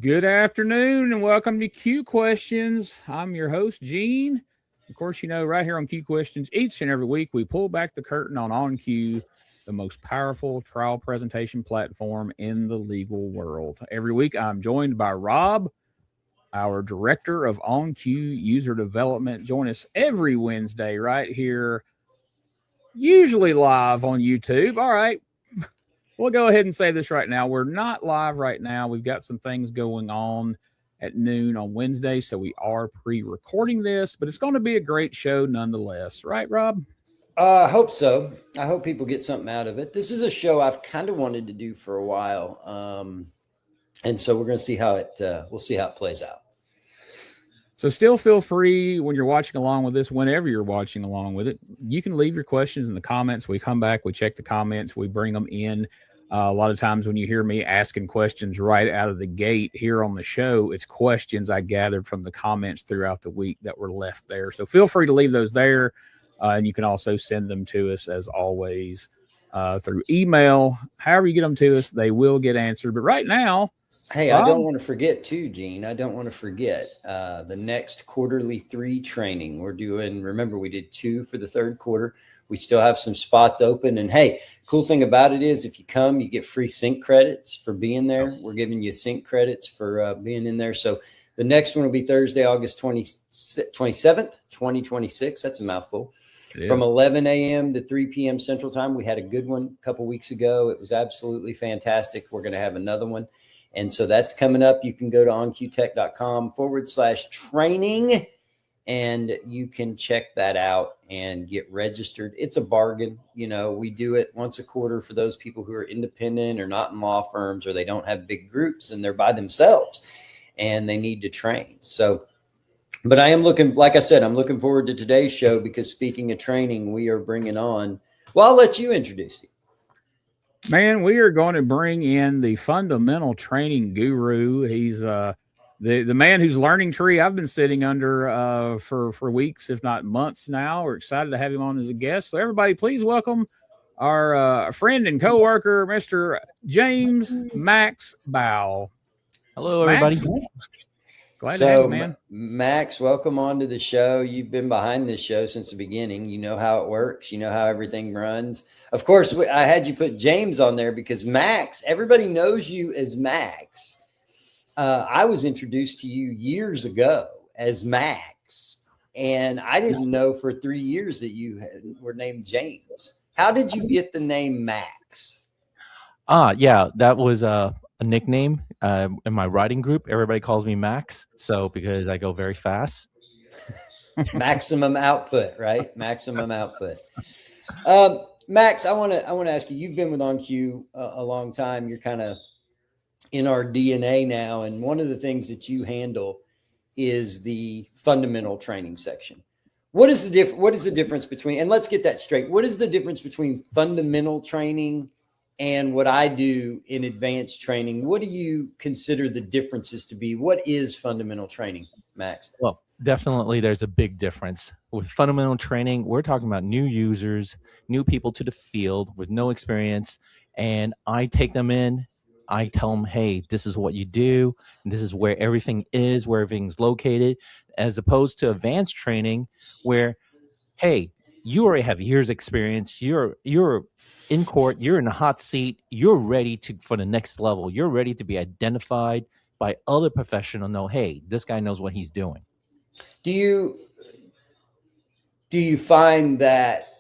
Good afternoon and welcome to Q Questions. I'm your host, Gene. Of course, right here on Q Questions, each and every week we pull back the curtain on OnCue, the most powerful trial presentation platform in the legal world. Every week I'm joined by Robb, our director of OnCue user development. Join us every Wednesday right here, usually live on YouTube. All right. We'll go ahead and say this right now. We're not live right now. We've got some things going on at noon on Wednesday, so we are pre-recording this, but it's going to be a great show nonetheless. Right, Robb? I hope so. I hope people get something out of it. This is a show I've kind of wanted to do for a while, and so we're going to see how we'll see how it plays out. So still feel free when you're watching along with this, whenever you're watching along with it, you can leave your questions in the comments. We come back, we check the comments, we bring them in. A lot of times when you hear me asking questions right out of the gate here on the show, it's questions I gathered from the comments throughout the week that were left there. So feel free to leave those there. And you can also send them to us, as always, through email. However you get them to us, they will get answered. But right now, hey, I don't want to forget too, Gene. I don't want to forget the next quarterly 3 training we're doing. Remember, we did 2 for the third quarter. We still have some spots open. And hey, cool thing about it is if you come, you get free sync credits for being there. We're giving you sync credits for being in there. So the next one will be Thursday, August 27th, 2026. That's a mouthful. From 11 a.m. to 3 p.m. Central Time. We had a good one a couple weeks ago. It was absolutely fantastic. We're going to have another one. And so that's coming up. You can go to oncuetech.com/training and you can check that out and get registered. It's a bargain. We do it once a quarter for those people who are independent or not in law firms, or they don't have big groups and they're by themselves and they need to train. So, but I am like I said, I'm looking forward to today's show because speaking of training, we are bringing on, well, I'll let you introduce it. Man, we are going to bring in the fundamental training guru. He's the man whose learning tree I've been sitting under for weeks, if not months now. We're excited to have him on as a guest. So everybody, please welcome our friend and coworker, Mr. James Max Bow. Hello, everybody. Glad to have you, man. Max, welcome on to the show. You've been behind this show since the beginning. You know how it works. You know how everything runs. Of course, I had you put James on there because Max, everybody knows you as Max. I was introduced to you years ago as Max, and I didn't know for 3 years that you were named James. How did you get the name Max? Yeah, that was a nickname in my writing group. Everybody calls me Max, so because I go very fast. Maximum output, right? Maximum output. Max, I want to ask you. You've been with OnCue a long time. You're kind of in our DNA now, and one of the things that you handle is the fundamental training section. What is the difference between? And let's get that straight. What is the difference between fundamental training and what I do in advanced training? What do you consider the differences to be? What is fundamental training, Max? Well, definitely there's a big difference. With fundamental training, we're talking about new users, new people to the field with no experience, and I take them in. I tell them, hey, this is what you do, and this is where everything is, where everything's located, as opposed to advanced training where, hey, you already have years experience, you're in court, you're in a hot seat, you're ready for the next level, you're ready to be identified by other professionals, know, hey, this guy knows what he's doing. Do you find that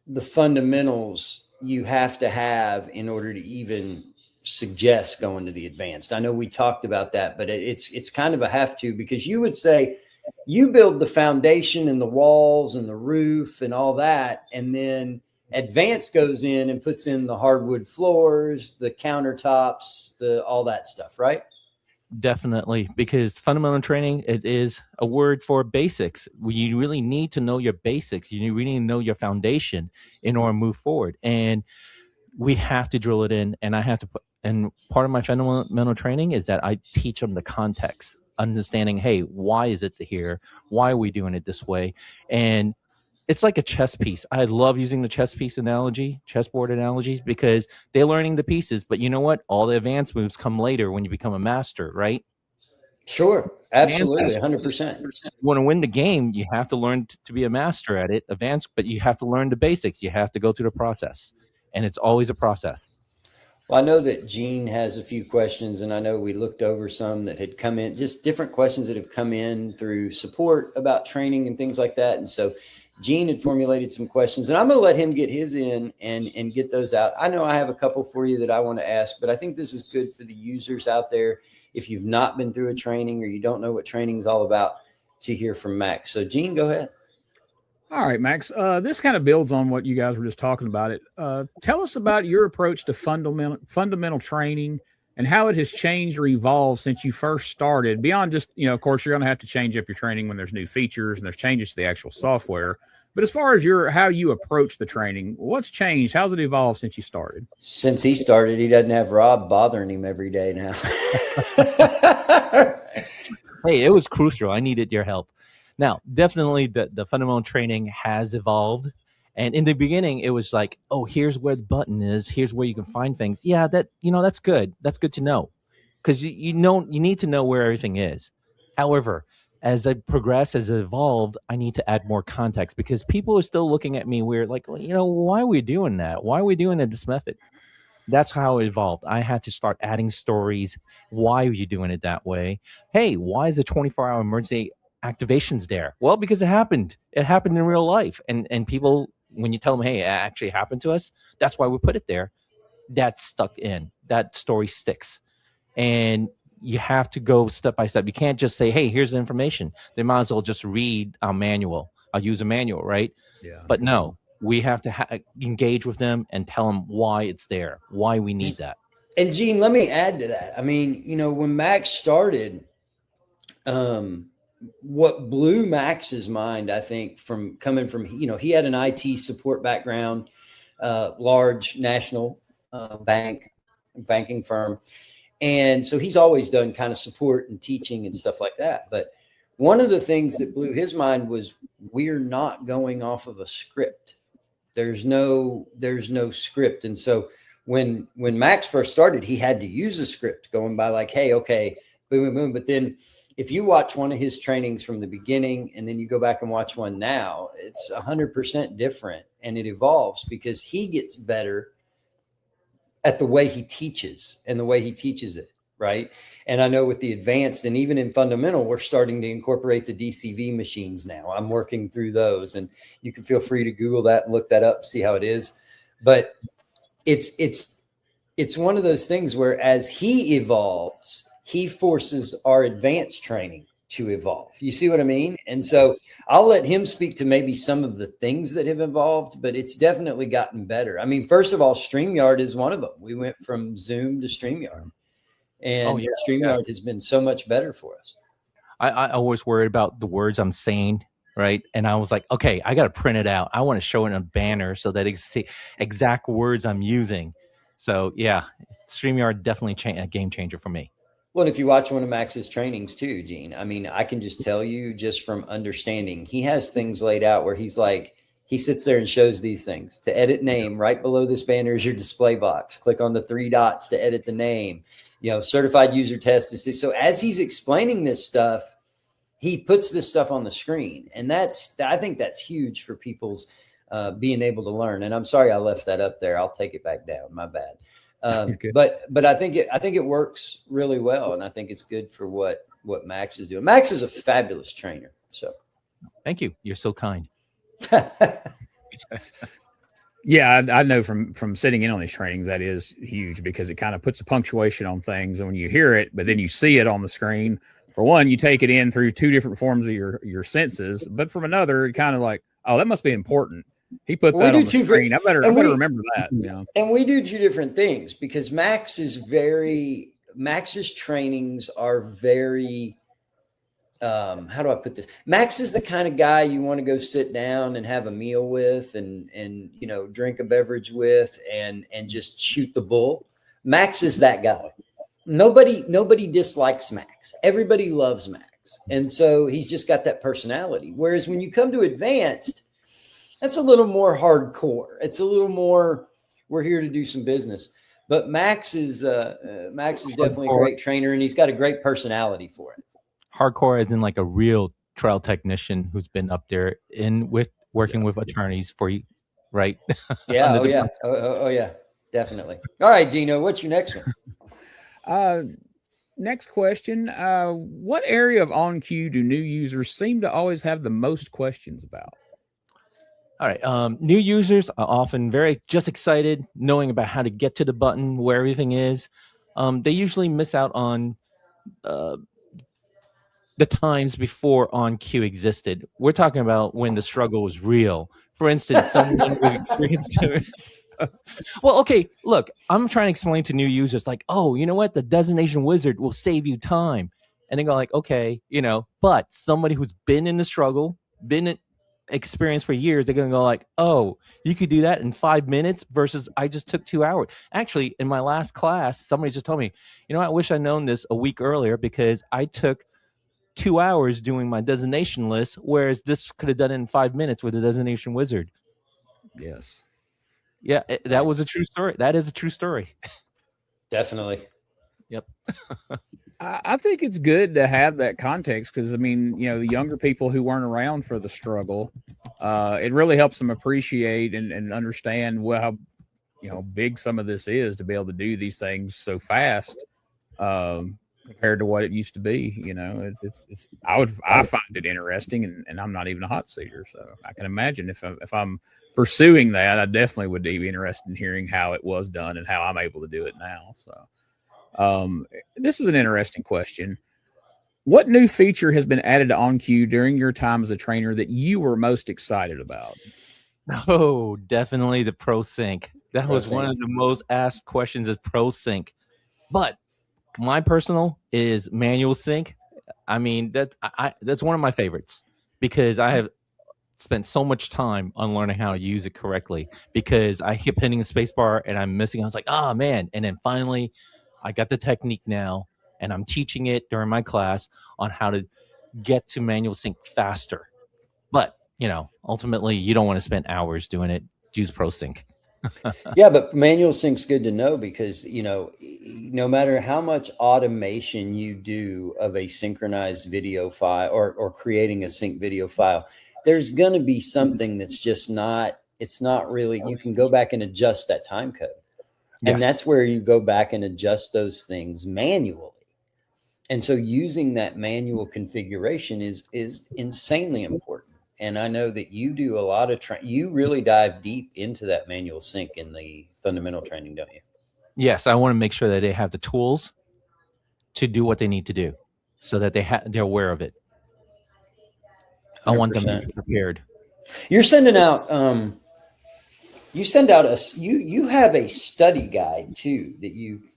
the fundamentals you have to have in order to even suggest going to the advanced? I know we talked about that, but it's kind of a have to, because you would say you build the foundation and the walls and the roof and all that, and then advanced goes in and puts in the hardwood floors, the countertops, all that stuff, right? Definitely, because fundamental training, it is a word for basics. You really need to know your basics. You really need to know your foundation in order to move forward. And we have to drill it in. And and part of my fundamental training is that I teach them the context, understanding, hey, why is it here? Why are we doing it this way? And it's like a chess piece. I love using the chessboard analogies, because they're learning the pieces. But you know what? All the advanced moves come later when you become a master, right? Sure. Absolutely. 100%. You want to win the game, you have to learn to be a master at it, advanced, but you have to learn the basics. You have to go through the process, and it's always a process. Well, I know that Gene has a few questions, and I know we looked over some that had come in, just different questions that have come in through support about training and things like that. And so Gene had formulated some questions, and I'm going to let him get his in and get those out. I know I have a couple for you that I want to ask, but I think this is good for the users out there. If you've not been through a training or you don't know what training is all about, to hear from Max. So Gene, go ahead. All right, Max. This kind of builds on what you guys were just talking about. Tell us about your approach to fundamental training and how it has changed or evolved since you first started. Beyond just, of course, you're going to have to change up your training when there's new features and there's changes to the actual software. But as far as how you approach the training, what's changed? How's it evolved since you started? Since he started, he doesn't have Robb bothering him every day now. Hey, it was crucial. I needed your help. Now, definitely the fundamental training has evolved. And in the beginning, it was like, oh, here's where the button is. Here's where you can find things. Yeah, that's good. That's good to know, because you need to know where everything is. However, as I progress, as it evolved, I need to add more context, because people are still looking at me weird, like, well, why are we doing that? Why are we doing it this method? That's how it evolved. I had to start adding stories. Why are you doing it that way? Hey, why is a 24-hour emergency activations there? Well, because it happened. It happened in real life. And people, when you tell them, hey, it actually happened to us, that's why we put it there. That's stuck in. That story sticks. And you have to go step by step. You can't just say, hey, here's the information. They might as well just read a manual. I'll use a manual, right? Yeah. But no, we have to engage with them and tell them why it's there, why we need that. And Gene, let me add to that. I mean, when Max started, what blew Max's mind, I think, from coming from, he had an IT support background, large national banking firm. And so he's always done kind of support and teaching and stuff like that. But one of the things that blew his mind was, we're not going off of a script. There's no script. And so when Max first started, he had to use a script, going by like, hey, okay, boom, boom, boom. But then if you watch one of his trainings from the beginning and then you go back and watch one now, it's 100% different, and it evolves because he gets better at the way he teaches and the way he teaches it. Right. And I know with the advanced and even in fundamental, we're starting to incorporate the DCV machines now. I'm working through those, and you can feel free to Google that and look that up, see how it is. But it's one of those things where as he evolves, he forces our advanced training to evolve. You see what I mean? And so I'll let him speak to maybe some of the things that have evolved, but it's definitely gotten better. I mean, first of all, StreamYard is one of them. We went from Zoom to StreamYard. And StreamYard has been so much better for us. I always worried about the words I'm saying, right? And I was like, okay, I got to print it out. I want to show it in a banner so that it's the exact words I'm using. So yeah, StreamYard definitely a game changer for me. Well, if you watch one of Max's trainings too, Gene, I mean, I can just tell you just from understanding, he has things laid out where he's like, he sits there and shows these things. To edit name, right below this banner is your display box. Click on the 3 dots to edit the name. Certified user test. So as he's explaining this stuff, he puts this stuff on the screen. And I think that's huge for people's being able to learn. And I'm sorry I left that up there. I'll take it back down. My bad. But I think it works really well. And I think it's good for what Max is doing. Max is a fabulous trainer. So thank you. You're so kind. Yeah, I know from sitting in on these trainings, that is huge because it kind of puts a punctuation on things. And when you hear it, but then you see it on the screen, for one, you take it in through 2 different forms of your senses. But from another, it kind of like, oh, that must be important. He put that on the screen. I better remember that. And we do 2 different things because Max's trainings are very, how do I put this? Max is the kind of guy you want to go sit down and have a meal with and drink a beverage with and just shoot the bull. Max is that guy. Nobody dislikes Max. Everybody loves Max. And so he's just got that personality. Whereas when you come to advanced, That's a little more hardcore. It's a little more, we're here to do some business. But Max is definitely a great trainer, and he's got a great personality for it. Hardcore as in like a real trial technician who's been up there working with attorneys for you, right? Yeah. Oh, yeah. Definitely. All right, Gino, what's your next one? Next question. What area of OnCue do new users seem to always have the most questions about? All right. New users are often very just excited knowing about how to get to the button, where everything is. They usually miss out on the times before OnCue existed. We're talking about when the struggle was real. For instance, someone with experience doing well, okay, look, I'm trying to explain to new users like, oh, you know what? The designation wizard will save you time. And they go like, okay, but somebody who's been in the struggle, been in experience for years, they're going to go like, oh, you could do that in 5 minutes versus I just took 2 hours. Actually, in my last class, somebody just told me, I wish I'd known this a week earlier because I took 2 hours doing my designation list, whereas this could have done it in 5 minutes with the designation wizard. Yes. Yeah, that was a true story. That is a true story. Definitely. Yep. I think it's good to have that context because, I mean, the younger people who weren't around for the struggle, it really helps them appreciate and understand how big some of this is to be able to do these things so fast compared to what it used to be. I find it interesting, and I'm not even a hot seater, so I can imagine if I'm pursuing that, I definitely would be interested in hearing how it was done and how I'm able to do it now. So, this is an interesting question. What new feature has been added to OnCue during your time as a trainer that you were most excited about? Oh, definitely the Pro Sync. That was one of the most asked questions is Pro Sync. But my personal is manual sync. I mean, that's one of my favorites because I have spent so much time on learning how to use it correctly because I keep hitting the space bar and I'm missing. I was like, oh man. And then finally I got the technique now and I'm teaching it during my class on how to get to manual sync faster. But, ultimately you don't want to spend hours doing it. Use Pro Sync. Yeah, but manual sync's good to know because, no matter how much automation you do of a synchronized video file or creating a sync video file, there's going to be something that's just it's not really, you can go back and adjust that time code. And Yes. that's where you go back and adjust those things manually. And so using that manual configuration is insanely important. And I know that you do a lot of you really dive deep into that manual sync in the fundamental training, don't you? Yes, I want to make sure that they have the tools to do what they need to do so that they're aware of it. 100%. I want them to be prepared. You're sending out you have a study guide too that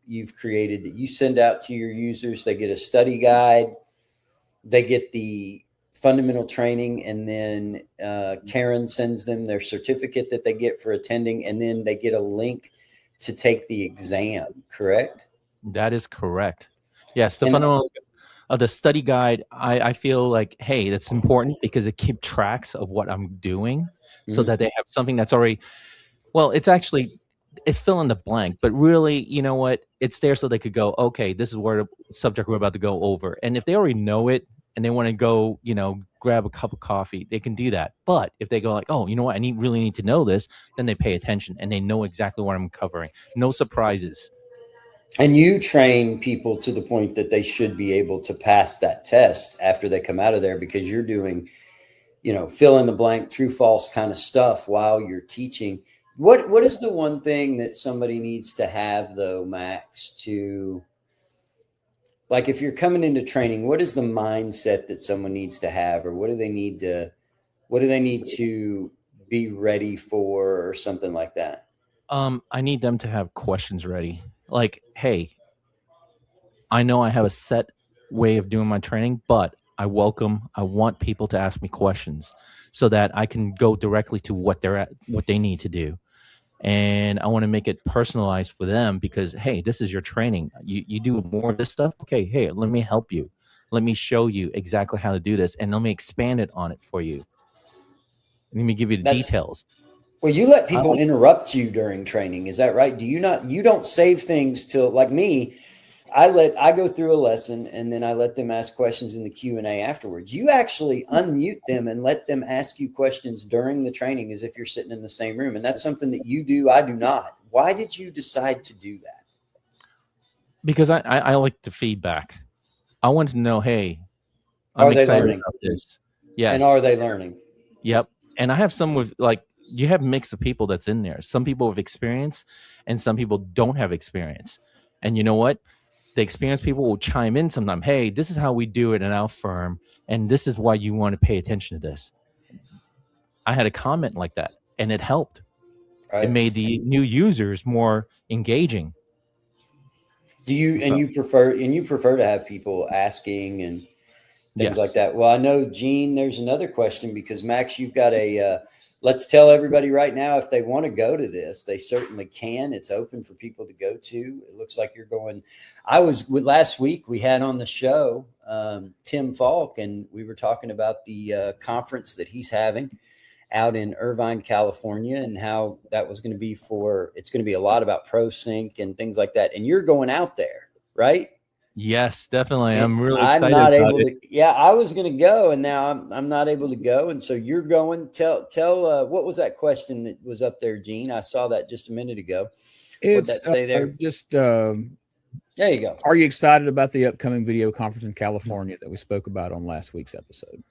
you've created that you send out to your users. They get a study guide, they get the fundamental training, and then Karen sends them their certificate that they get for attending, and then they get a link to take the exam, correct? That is correct. Yes, the fundamental of the study guide, I feel like, hey, that's important because it keeps tracks of what I'm doing so that they have something that's already, well, it's fill in the blank, but really, you know what? It's there so they could go, okay, this is where the subject we're about to go over. And if they already know it and they want to go, grab a cup of coffee, they can do that. But if they go like, oh, you know what? I really need to know this, then they pay attention and they know exactly what I'm covering. No surprises. And you train people to the point that they should be able to pass that test after they come out of there because you're doing, fill in the blank, true, false kind of stuff while you're teaching. What is the one thing that somebody needs to have though, Max, to, like, if you're coming into training, what is the mindset that someone needs to have, or what do they need to be ready for, or something like that? I need them to have questions ready. Like, hey, I know I have a set way of doing my training, but I want people to ask me questions so that I can go directly to what they need to do. And I want to make it personalized for them because, hey, this is your training. You do more of this stuff. Okay. Hey, let me help you. Let me show you exactly how to do this and let me expand it on it for you. Let me give you the details. Well, you let people interrupt you during training. Is that right? Do you not? You don't save things till, like me. I go through a lesson and then I let them ask questions in the Q&A afterwards. You actually unmute them and let them ask you questions during the training as if you're sitting in the same room. And that's something that you do. I do not. Why did you decide to do that? Because I like the feedback. I want to know, hey, I'm excited about this. Yes. And are they learning? Yep. And I have some with, like, you have a mix of people that's in there. Some people with experience and some people don't have experience. And you know what? The experienced people will chime in sometime. Hey, this is how we do it in our firm, and this is why you want to pay attention to this. I had a comment like that, and it helped. Right. It made the new users more engaging. Do you and you prefer to have people asking and things like that? Well, I know, Gene, there's another question because Max, you've got let's tell everybody right now, if they want to go to this, they certainly can. It's open for people to go to. It looks like you're going. Last week we had on the show Tim Falk, and we were talking about the conference that he's having out in Irvine, California, and how that was going to be it's going to be a lot about ProSync and things like that. And you're going out there, right? Yes, definitely. I'm really excited. I'm not able to. Yeah, I was going to go, and now I'm not able to go. And so you're going. Tell. What was that question that was up there, Gene? I saw that just a minute ago. What'd that say there? There you go. Are you excited about the upcoming video conference in California that we spoke about on last week's episode?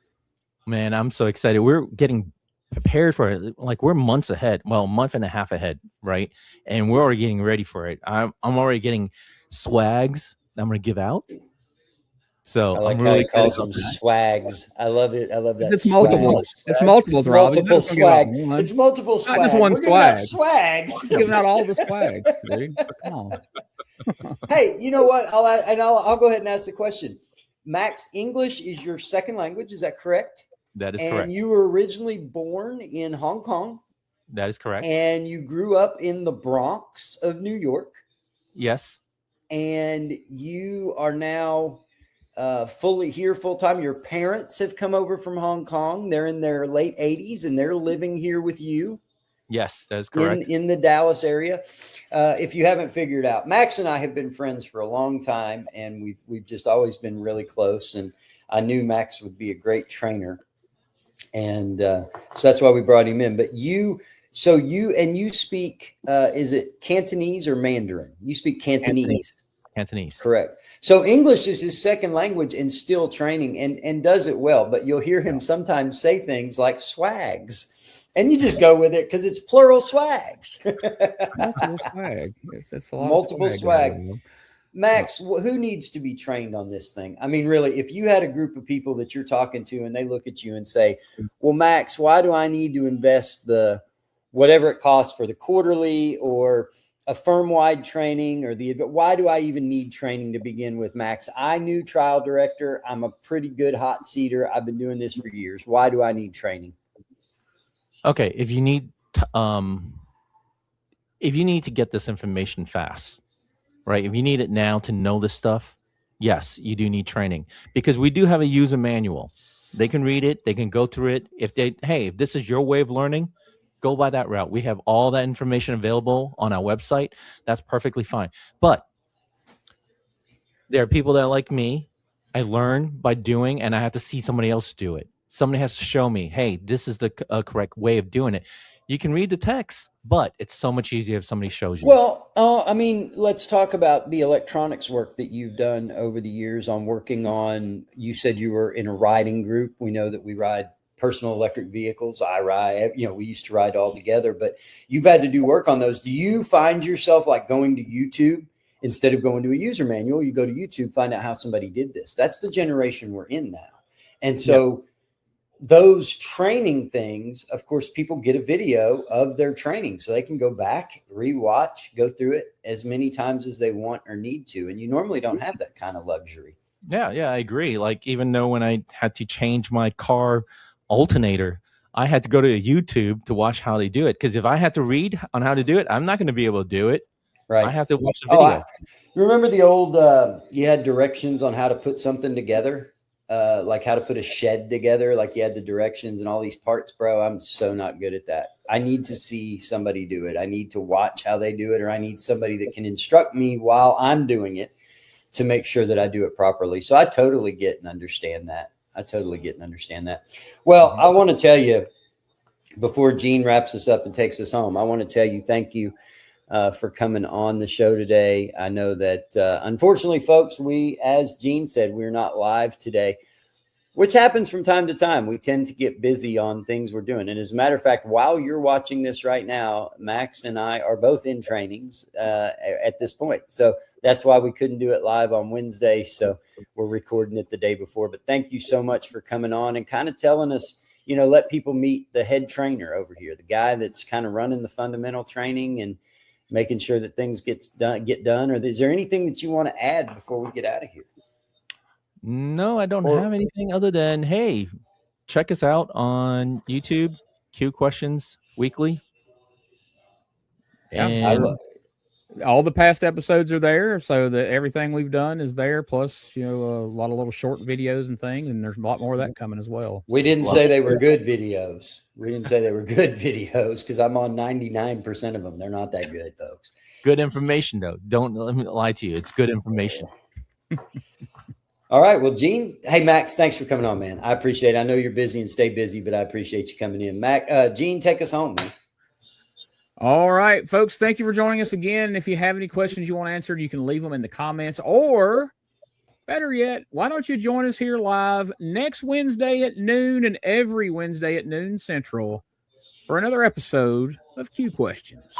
Man, I'm so excited. We're getting prepared for it. Like, we're months ahead. Well, a month and a half ahead, right? And we're already getting ready for it. I'm already getting swags I'm going to give out. So I like I'm really excited about that. Swags. I love it. I love that. It's multiples. It's multiples, Rob. Multiple swag. It's multiple swag. Not just one swag. Swags. He's giving out all the swags, dude. Come on. Hey, you know what? I'll go ahead and ask the question. Max, English is your second language. Is that correct? That is correct. And you were originally born in Hong Kong. That is correct. And you grew up in the Bronx of New York. Yes. And you are now fully here full time. Your parents have come over from Hong Kong. They're in their late 80s and they're living here with you. Yes, that is correct. In the Dallas area. If you haven't figured out, Max and I have been friends for a long time, and we've just always been really close. And I knew Max would be a great trainer. And so that's why we brought him in. But you speak, is it Cantonese or Mandarin? You speak Cantonese. Cantonese. Correct. So English is his second language and still training and does it well. But you'll hear him sometimes say things like swags. And you just go with it because it's plural swags. Multiple swag. It's a lot multiple of swag. Max, who needs to be trained on this thing? I mean, really, if you had a group of people that you're talking to and they look at you and say, well, Max, why do I need to invest the whatever it costs for the quarterly or a firm-wide training or why do I even need training to begin with, Max? I'm new trial director. I'm a pretty good hot seater. I've been doing this for years. Why do I need training? Okay. If you need to get this information fast, right? If you need it now to know this stuff, yes, you do need training because we do have a user manual. They can read it. They can go through it. If this is your way of learning, go by that route. We have all that information available on our website. That's perfectly fine. But there are people that are like me. I learn by doing, and I have to see somebody else do it. Somebody has to show me, hey, this is the correct way of doing it. You can read the text, but it's so much easier if somebody shows you. Well, I mean, let's talk about the electronics work that you've done over the years on working on, you said you were in a riding group. We know that we ride personal electric vehicles. I ride, we used to ride all together, but you've had to do work on those. Do you find yourself like going to YouTube instead of going to a user manual? You go to YouTube, find out how somebody did this. That's the generation we're in now. And so those training things, of course, people get a video of their training so they can go back, rewatch, go through it as many times as they want or need to. And you normally don't have that kind of luxury. Yeah, I agree. Like, even though when I had to change my car alternator, I had to go to YouTube to watch how they do it. Because if I had to read on how to do it, I'm not going to be able to do it. Right. I have to watch the video. You remember the old, you had directions on how to put something together? like how to put a shed together, like you had the directions and all these parts, bro. I'm so not good at that. I need to see somebody do it. I need to watch how they do it, or I need somebody that can instruct me while I'm doing it to make sure that I do it properly. So I totally get and understand that. Well, I want to tell you, before Gene wraps us up and takes us home, I want to tell you, thank you for coming on the show today. I know that unfortunately, folks, as Gene said, we're not live today, which happens from time to time. We tend to get busy on things we're doing. And as a matter of fact, while you're watching this right now, Max and I are both in trainings at this point. So that's why we couldn't do it live on Wednesday. So we're recording it the day before. But thank you so much for coming on and kind of telling us, let people meet the head trainer over here, the guy that's kind of running the fundamental training and making sure that things get done. Or is there anything that you want to add before we get out of here? No, I don't have anything other than, hey, check us out on YouTube, Q Questions Weekly. And all the past episodes are there, so that everything we've done is there. Plus, a lot of little short videos and things, and there's a lot more of that coming as well. We didn't say they were good videos. Because I'm on 99% of them. They're not that good, folks. Good information, though. Don't let me lie to you. It's good information. All right. Well, Gene, hey, Max, thanks for coming on, man. I appreciate it. I know you're busy and stay busy, but I appreciate you coming in. Gene, take us home, man. All right, folks, thank you for joining us again. If you have any questions you want answered, you can leave them in the comments, or better yet, why don't you join us here live next Wednesday at noon and every Wednesday at noon Central for another episode of Q Questions.